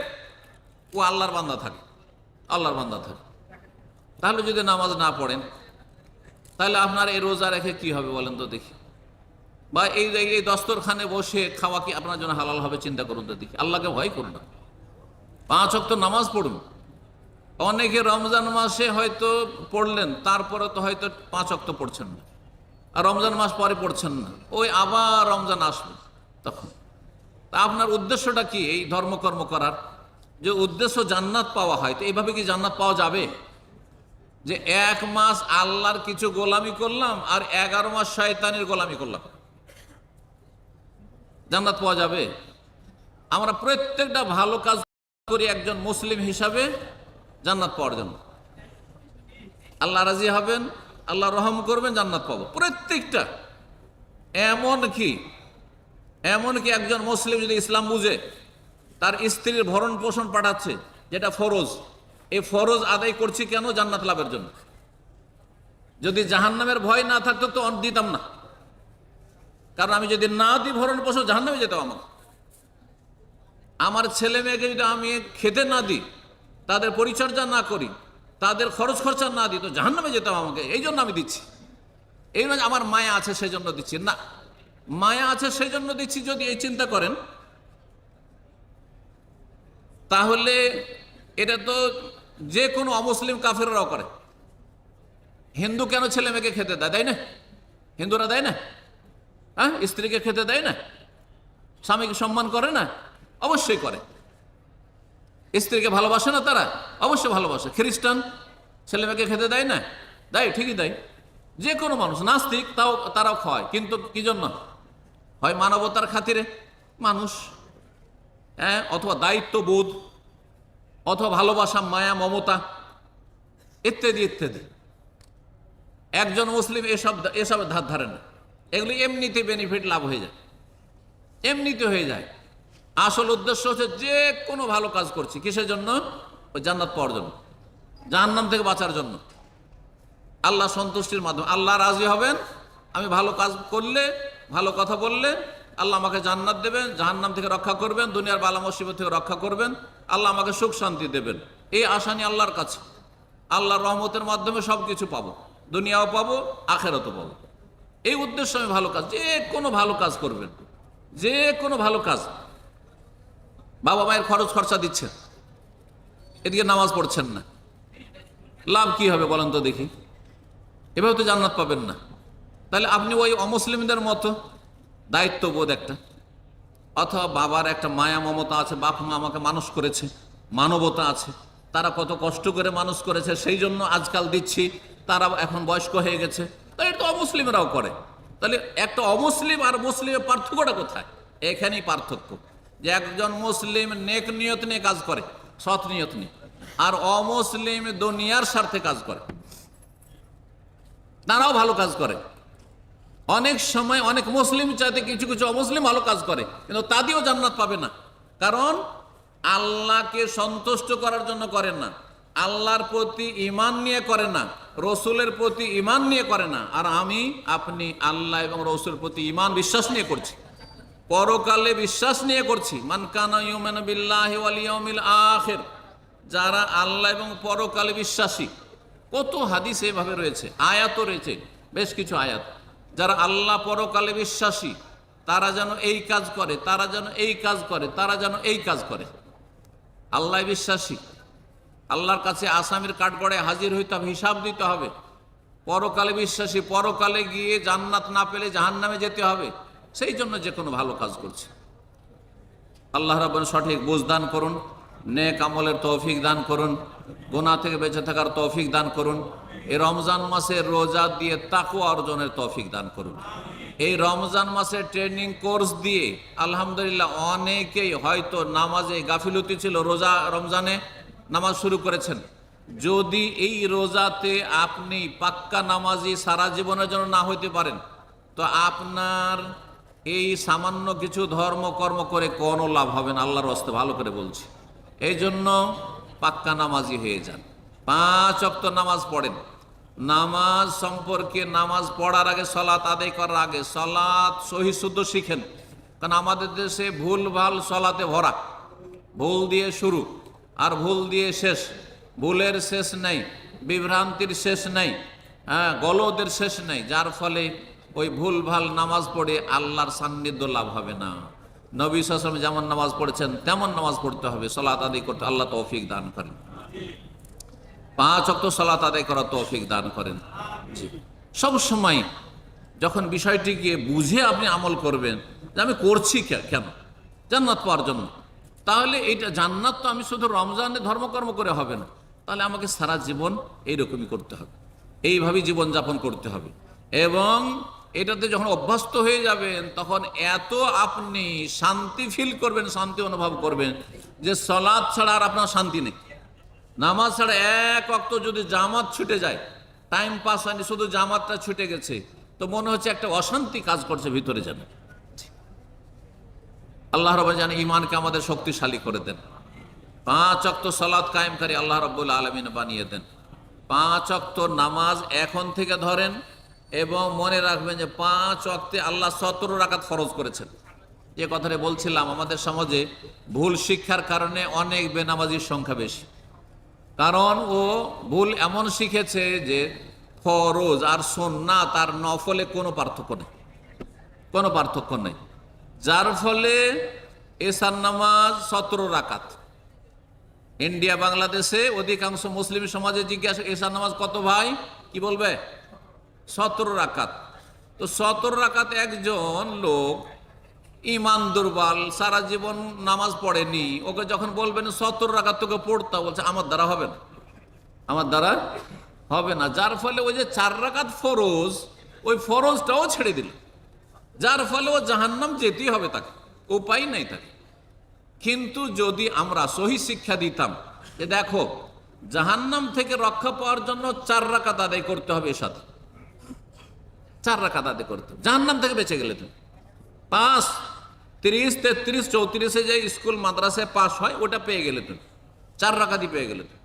ও আল্লাহর বান্দা থাকে, আল্লাহর বান্দা থাকে। তাহলে যদি নামাজ না পড়েন, তাহলে আপনার এই রোজা রেখে কি হবে বলেন তো দেখি? বা এই দস্তরখানে বসে খাওয়া কি আপনার জন্য হালাল হবে? চিন্তা করুন তো দেখি। আল্লাহকে ভয় করুন না, 5 ওয়াক্ত নামাজ পড়ুন। অনেকে রমজান মাসে হয়তো পড়লেন, তারপরে তো হয়তো 5 ওয়াক্ত পড়ছেন না, আর রমজান মাস পরে পড়ছেন না, ওই আবার রমজান আসবে তখন। তা আপনার উদ্দেশ্যটা কি এই ধর্মকর্ম করার? যে উদ্দেশ্য জান্নাত পাওয়া হয়, তো এইভাবে কি জান্নাত পাওয়া যাবে? যে 1 মাস আল্লাহর কিছু গোলামি করলাম আর 11 মাস শয়তানের গোলামি করলাম, জান্নাত পাওয়া যাবে? আমরা প্রত্যেকটা ভালো কাজ করি একজন মুসলিম হিসাবে জান্নাত পাওয়ার জন্য। আল্লাহ রাজি হবেন, আল্লাহ রহম করবেন, জান্নাত পাবো প্রত্যেকটা। এমনকি একজন মুসলিম যদি ইসলাম বুঝে, তার স্ত্রীর ভরণ পোষণ পাঠাচ্ছে, যেটা ফরজ, এই ফরজ আদায় করছি কেন? জান্নাত লাভের জন্য। যদি জাহান্নামের ভয় না থাকতো তো দিতাম না, কারণ আমি যদি না দিই ভরণ পোষণ, জাহান্নামে যেতাম। আমার ছেলে মেয়েকে যদি আমি খেতে না দিই, তাদের পরিচর্যা না করি, তাদের খরচ খরচা না দিই, তো জাহান্নামে যেতাম আমাকে। এই জন্য আমি দিচ্ছি। এই নয় আমার মায়া আছে সেই জন্য দিচ্ছি, না, মায়া আছে সেই জন্য দিচ্ছি যদি এই চিন্তা করেন, তাহলে এটা তো যে কোনো অমুসলিম কাফেররাও করে। হিন্দু কেন ছেলে মেয়েকে খেতে দেয়? দেয় না? হিন্দুরা দেয় না? হ্যাঁ, স্ত্রীকে খেতে দেয় না? স্বামীকে সম্মান করে না? অবশ্যই করে। স্ত্রীকে ভালোবাসে না তারা? অবশ্যই ভালোবাসে। খ্রিস্টান ছেলে মেয়েকে খেতে দেয় না? দেয়, ঠিকই দেয়। যে কোনো মানুষ, নাস্তিক তারাও খাওয়ায়, কিন্তু কি জন্য? হয় মানবতার খাতিরে মানুষ, হ্যাঁ, অথবা দায়িত্ববোধ, অথবা ভালোবাসা, মায়া, মমতা, ইত্যাদি ইত্যাদি। একজন মুসলিম এসব ধার ধারে না। এগুলি এমনিতে বেনিফিট লাভ হয়ে যায়, এমনিতে হয়ে যায়। আসল উদ্দেশ্য হচ্ছে যে কোনো ভালো কাজ করছি কিসের জন্য? ওই জান্নাত পাওয়ার জন্য, জাহান্নাম থেকে বাঁচার জন্য, আল্লাহ সন্তুষ্টির মাধ্যমে। আল্লাহ রাজি হবেন, আমি ভালো কাজ করলে, ভালো কথা বললে আল্লাহ আমাকে জান্নাত দেবেন, জাহান্নাম থেকে রক্ষা করবেন, দুনিয়ার বালা মুসিবত থেকে রক্ষা করবেন, আল্লাহ আমাকে সুখ শান্তি দেবেন। এই আশা নিয়ে আল্লাহর কাছে, আল্লাহর রহমতের মাধ্যমে সব কিছু পাবো, দুনিয়াও পাবো, আখেরাতও পাবো। এই উদ্দেশ্য আমি ভালো কাজ, যে কোনো ভালো কাজ করবেন, যে কোনো ভালো কাজ। বাবা মায়ের খরচ খরচা দিচ্ছেন, এদিকে নামাজ পড়ছেন না, লাভ কি হবে বলেন তো দেখি? এভাবে তো জান্নাত পাবেন না। তাহলে আপনি ওই অমুসলিমদের মতো দায়িত্ববোধ একটা, অথবা বাবার একটা মায়া মমতা আছে, বাপ মা আমাকে মানুষ করেছে, মানবতা আছে, তারা কত কষ্ট করে মানুষ করেছে, সেই জন্য আজকাল দিচ্ছি, তারা এখন বয়স্ক হয়ে গেছে। তাই এটা তো অমুসলিমরাও করে। তাহলে একটা অমুসলিম আর মুসলিমের পার্থক্যটা কোথায়? এখানেই পার্থক্য, যে একজন মুসলিম নেক নিয়ত নিয়ে কাজ করে, সৎ নিয়ত নিয়ে, আর অমুসলিম দুনিয়ার স্বার্থে কাজ করে। তারাও ভালো কাজ করে, অনেক সময় অনেক মুসলিম চাইতে কিছু কিছু অমুসলিম ভালো কাজ করে, কিন্তু তাদেরও জান্নাত পাবে না। কারণ আল্লাহকে সন্তুষ্ট করার জন্য করে না, আল্লাহর প্রতি ঈমান নিয়ে করে না, রসুলের প্রতি ঈমান নিয়ে করে না। আর আমি আপনি আল্লাহ এবং রসুলের প্রতি ঈমান বিশ্বাস নিয়ে করছি, পরকালে বিশ্বাস নিয়ে করছি। মান কানা ইউমিনু বিল্লাহি ওয়াল ইয়াউমিল আখির, যারা আল্লাহ এবং পরকালে বিশ্বাসী। কত হাদিস এভাবে রয়েছে, আয়াতও রয়েছে, বেশ কিছু আয়াত। যারা আল্লাহ পরকালে বিশ্বাসী, তারা যেন এই কাজ করে, তারা যেন এই কাজ করে, তারা যেন এই কাজ করে। আল্লাহ বিশ্বাসী, আল্লাহর কাছে আসামির কাঠগড়ায় হাজির হইতে হবে, হিসাব দিতে হবে। পরকালে বিশ্বাসী, পরকালে গিয়ে জান্নাত না পেলে জাহান্নামে যেতে হবে, সেই জন্য যে কোনো ভালো কাজ করছে। আল্লাহ রাব্বুল সঠিক বুঝ দান করুন, নেক আমলের তৌফিক দান করুন, গুনাহ থেকে বেঁচে থাকার তৌফিক দান করুন। এই রমজান মাসে রোজা দিয়ে তাকওয়া অর্জনের তৌফিক দান করুন। এই রমজান মাসে ট্রেনিং কোর্স দিয়ে আলহামদুলিল্লাহ অনেকেই হয়তো নামাজে গাফিলতি ছিল, রমজানে নামাজ শুরু করেছেন। যদি এই রোজাতে আপনি পাক্কা নামাজি সারা জীবনের জন্য না হইতে পারেন, তো আপনার এই সামান্য কিছু ধর্মকর্ম করে কোনো লাভ হবে না, আল্লাহর রাস্তে ভালো করে বলছি। এই জন্য পাক্কা নামাজি হয়ে যান, 5 ওয়াক্ত নামাজ পড়েন। নামাজ সম্পর্কে, নামাজ পড়ার আগে, সলাত আদায় করার আগে সলাত সহি শুদ্ধ শিখেন। কারণ আমাদের দেশে ভুলভাল সলাতে ভরা, ভুল দিয়ে শুরু আর ভুল দিয়ে শেষ, ভুলের শেষ নেই, বিভ্রান্তির শেষ নেই, হ্যাঁ, গলদের শেষ নেই। যার ফলে ওই ভুলভাল নামাজ পড়ে আল্লাহর সান্নিধ্য লাভ হবে না। নবী সাল্লাল্লাহু আলাইহি ওয়াসাল্লাম যেমন নামাজ পড়েছেন তেমন নামাজ পড়তে হবে, সলাত আদায় করতে আল্লাহ তৌফিক দান করেন। 5 ওয়াক্ত সালাত আদায় করার তৌফিক দান করেন। জি, সব সময় যখন বিষয়টিকে বুঝে আপনি আমল করবেন যে আমি করছি কেন, জান্নাত পাওয়ার জন্য, তাহলে এইটা জান্নাত তো আমি শুধু রমজানে ধর্মকর্ম করে হবে না, তাহলে আমাকে সারা জীবন এইরকমই করতে হবে, এইভাবেই জীবনযাপন করতে হবে। এবং এটাতে যখন অভ্যস্ত হয়ে যাবেন তখন এত আপনি শান্তি ফিল করবেন, শান্তি অনুভব করবেন যে সালাত ছাড়া আর আপনার শান্তি নেই। নামাজ ছাড়া এক ওয়াক্ত যদি জামাত ছুটে যায়, টাইম পাস হয়নি, শুধু জামাতটা ছুটে গেছে, তো মনে হচ্ছে একটা অশান্তি কাজ করছে ভিতরে যেন। আল্লাহ রাব্বুল যেন ঈমানকে আমাদের শক্তিশালী করে দেন। 5 ওয়াক্ত সালাত কায়েমকারী আল্লাহ রাব্বুল আলামিন বানিয়ে দেন। 5 ওয়াক্ত নামাজ এখন থেকে ধরেন এবং মনে রাখবেন যে 5 ওয়াক্তে আল্লাহ 17 রাকাত ফরজ করেছেন। যে কথাটা বলছিলাম, আমাদের সমাজে ভুল শিক্ষার কারণে অনেক বেনামাজির সংখ্যা বেশি। কারণ ও ভুল এমন শিখেছে যে ফরজ আর সুন্নাত আর নফলে কোনো পার্থক্য নেই, কোনো পার্থক্য নেই। যার ফলে এশার নামাজ 17 রাকাত। ইন্ডিয়া বাংলাদেশে অধিকাংশ মুসলিম সমাজে জিজ্ঞাসা এশার নামাজ কত ভাই, কি বলবে? 17 রাকাত। তো 17 রাকাত একজন লোক ইমান দুর্বল, সারা জীবন নামাজ পড়েনি, ওকে যখন বলবেন 17 রাকাত তোকে পড়তে, বলছে আমার দ্বারা হবে না, আমার দ্বারা হবে না। যার ফলে ওই যে 4 রাকাত ফরজ, ওই ফরজটাও ছেড়ে দিল, যার ফলে ও জাহান্নাম যেতেই হবে, তাকে উপায় নাই তাকে। কিন্তু যদি আমরা সহি শিক্ষা দিতাম যে দেখো জাহান্নাম থেকে রক্ষা পাওয়ার জন্য 4 রাকাত আদায় করতে হবে, এর সাথে 4 রাকাত আদায় করতে হবে, জাহান্নাম থেকে বেঁচে গেলে তুমি 5, 30, 33, 34-এ যে স্কুল মাদ্রাসায় পাস হয় ওটা পেয়ে গেলে তুমি, 4 রাকাতই পেয়ে গেলে তুমি।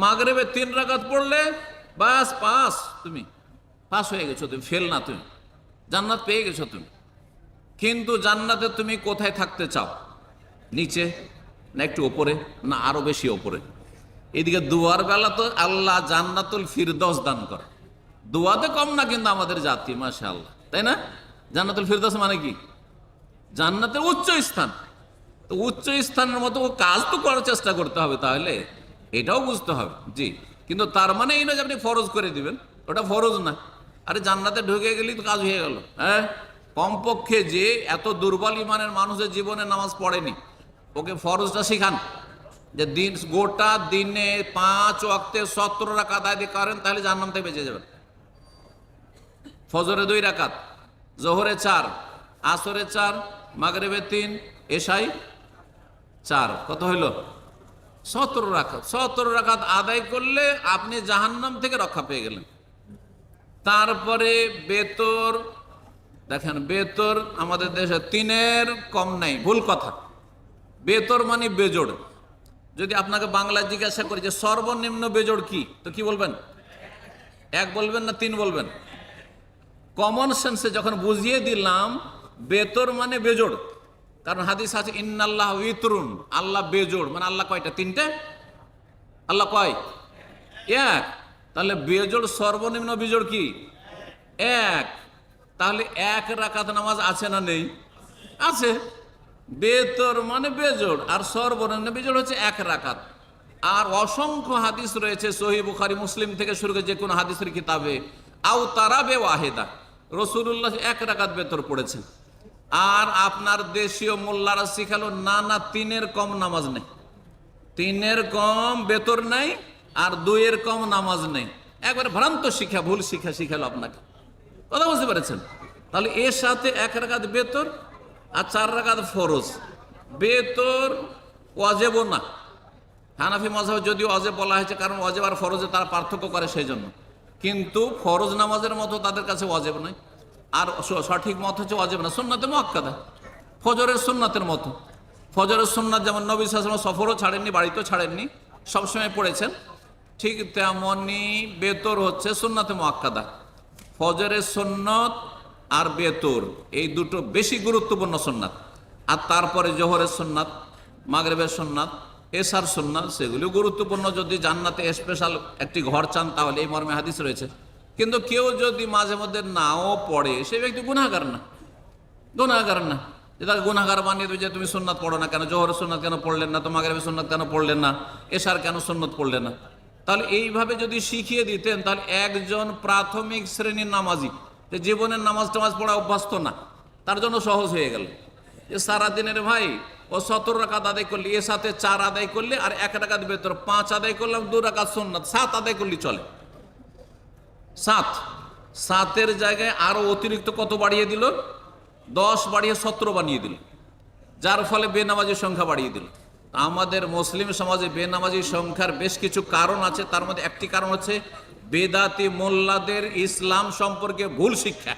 মাগরিবে 3 রাকাত পড়লে বাস পাস, তুমি পাস হয়ে গেছো, তুমি ফেল না, তুমি জান্নাত পেয়ে গেছো তুমি। কিন্তু জান্নাতে তুমি কোথায় থাকতে চাও? নিচে না একটু ওপরে, না আরো বেশি ওপরে? এদিকে দুয়ার বেলা তো আল্লাহ জান্নাতুল ফিরদৌস দান করে, দুয়াতে কম না কিন্তু আমাদের জাতি, মাশাআল্লাহ, তাই না? জান্নাতুল ফিরদৌস মানে কি? জান্নাতের উচ্চ স্থান। তো উচ্চ স্থানের মতো ও কাজ তো করার চেষ্টা করতে হবে, তাহলে এটাও বুঝতে হবে। জি, কিন্তু তার মানে এই নয় যে আপনি ফরজ করে দিবেন, ওটা ফরজ না। আরে জান্নাতে ঢুকে গেলেই তো কাজ হয়ে গেল। হ্যাঁ, কমপক্ষে যে এত দুর্বল ইমানের মানুষের জীবনে নামাজ পড়েনি, ওকে ফরজটা শিখান, যে দিন গোটা দিনে 5 ওয়াক্তে 17 রাকাত আদায় করেন, তাহলে জাহান্নাম থেকে বেঁচে যাবেন। ফজরে 2 রাকাত, জোহরে 4, আসরে 4, মাগরিবে 3, এশাই 4, কত হইল? 17 রাকাত। 17 রাকাত আদায় করলে আপনি জাহান্নাম থেকে রক্ষা পেয়ে গেলেন। তারপরে বেতর দেখেন, বেতর আমাদের দেশে 3-এর কম নাই, ভুল কথা। বেতর মানে বেজোড়। যদি আপনাকে বাংলায় জিজ্ঞাসা করি যে সর্বনিম্ন বেজোড় কি, তো কি বলবেন? 1 বলবেন না 3 বলবেন? কমন সেন্সে যখন বুঝিয়ে দিলাম বেতর মানে বেজোড়, কারণ হাদিস আছে ইন্নাল্লাহ উইতরুন, আল্লাহ বেজোড়, মানে আল্লাহ কয়টা? 3টে। আল্লাহ কয়? 1। তাহলে বেজোড় সর্বনিম্ন বেজোড় কি? 1। তাহলে 1 রাকাত নামাজ আছে না নেই? আছে। বেতর মানে বেজোড়, আর সর্বনিম্ন বেজোড় হচ্ছে 1 রাকাত। আর অসংখ্য হাদিস রয়েছে সহিহ বুখারী মুসলিম থেকে শুরু করে যে কোনো হাদিসের কিতাবে, আও তারাবে ওয়াহেদা, রাসূলুল্লাহ 1 রাকাত বেতর পড়েছেন। আর আপনার দেশীয় মোল্লারা শিখালো না না 3-এর কম নামাজ নেই, 3-এর কম বেতর নেই, আর 2-এর কম নামাজ নেই। একবারে ভ্রান্ত শিক্ষা, ভুল শিক্ষা শিখালো আপনাকে। কথা বুঝতে পেরেছেন? তাহলে এর সাথে 1 রাকাত বেতর আর 4 রাকাত ফরজ। বেতর ওয়াজিব না, হানাফি মাযহাবে যদিও ওয়াজিব বলা হয়েছে, কারণ ওয়াজিব আর ফরজে তারা পার্থক্য করে সেই জন্য, কিন্তু ফরজ নামাজের মতো তাদের কাছে ওয়াজিব নয়। আর সঠিক মত হচ্ছে ওয়াজিব না, সুন্নাতে মুআক্কাদা, ফজরের সুন্নাতের মতো। ফজরের সুন্নাত যেমন নবী সাল্লাল্লাহু আলাইহি ওয়াসাল্লাম সফরও ছাড়েননি, বাড়িতেও ছাড়েননি, সবসময় পড়েছেন, ঠিক তেমনি বেতর হচ্ছে সুন্নাতে মুআক্কাদা। ফজরের সুন্নত আর বেতর এই দুটো বেশি গুরুত্বপূর্ণ সুন্নাত। আর তারপরে জোহরের সুন্নাত, মাগরিবের সুন্নাত, এশার সুন্নাত, সেগুলো গুরুত্বপূর্ণ। যদি জান্নাতে স্পেশাল একটি ঘর চান তাহলে এই মর্মে হাদিস রয়েছে। কিন্তু কেউ যদি মাঝে মধ্যে নাও পড়ে, সে ব্যক্তি গুনাহগার না, গুনাহগার না। যে তাকে গুনাহগার বানিয়ে দেবে যে তুমি সুন্নাত পড়ো না কেন, জোহরের সুন্নাত কেন পড়লেন না, তো মাগরিবের সুন্নাত কেন পড়লেন না, এশার কেন সুন্নাত পড়লেন না। তাহলে এইভাবে যদি শিখিয়ে দিতেন, তাহলে একজন প্রাথমিক শ্রেণীর নামাজি যে জীবনের নামাজ টামাজ পড়া অভ্যস্ত না, তার জন্য সহজ হয়ে গেল। যে সারাদিনের ভাই ও 17 রাকাত আদায় করলি, এর সাথে 4 আদায় করলে, আর 1 রাকাত ভেতর 5 আদায় করলাম, 2 রাকাত সুন্নাত, 7 আদায় করলি চলে। 7 জায়গায় আরো অতিরিক্ত কত বাড়িয়ে দিল? 10 বাড়িয়ে 17 বানিয়ে দিল, যার ফলে বেনামাজির সংখ্যা বাড়িয়ে দিল। আমাদের মুসলিম সমাজে বেনামাজির সংখ্যার বেশ কিছু কারণ আছে। তার মধ্যে একটি কারণ হচ্ছে বেদাতি মোল্লাদের ইসলাম সম্পর্কে ভুল শিক্ষা।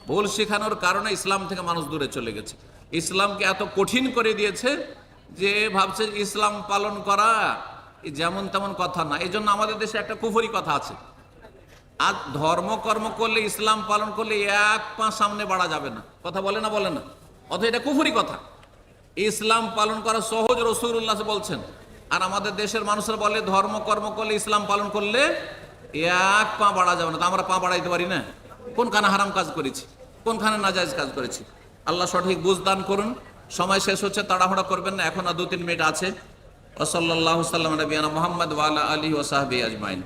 ভুল শিখানোর কারণে ইসলাম থেকে মানুষ দূরে চলে গেছে। ইসলামকে এত কঠিন করে দিয়েছে যে ভাবছে ইসলাম পালন করা যেমন তেমন কথা না। এই জন্য আমাদের দেশে একটা কুফরি কথা আছে, আর ধর্মকর্ম করলে, ইসলাম পালন করলে 1 পা সামনে বাড়া যাবে না। কথা বলে না অথচ এটা কুফরি কথা। ইসলাম পালন করা সহজ, রাসূলুল্লাহ বলছেন। আর আমাদের দেশের মানুষরা বলে ধর্মকর্ম করলে, ইসলাম পালন করলে 1 পা বাড়া যাবে না। তা আমরা পা বাড়াইতে পারি না? কোনখানে হারাম কাজ করেছি, কোনখানে নাজায়েজ কাজ করেছি? আল্লাহ সঠিক বুঝ দান করুন। সময় শেষ হচ্ছে, তাড়াহুড়া করবেন না, এখন আর 2-3 মিনিট আছে। ওয়া সাল্লাল্লাহু সাল্লাম নবিয়ানা মুহাম্মদ ওয়া আলা আলিহি ওয়া সাহবিহি আজমাইন।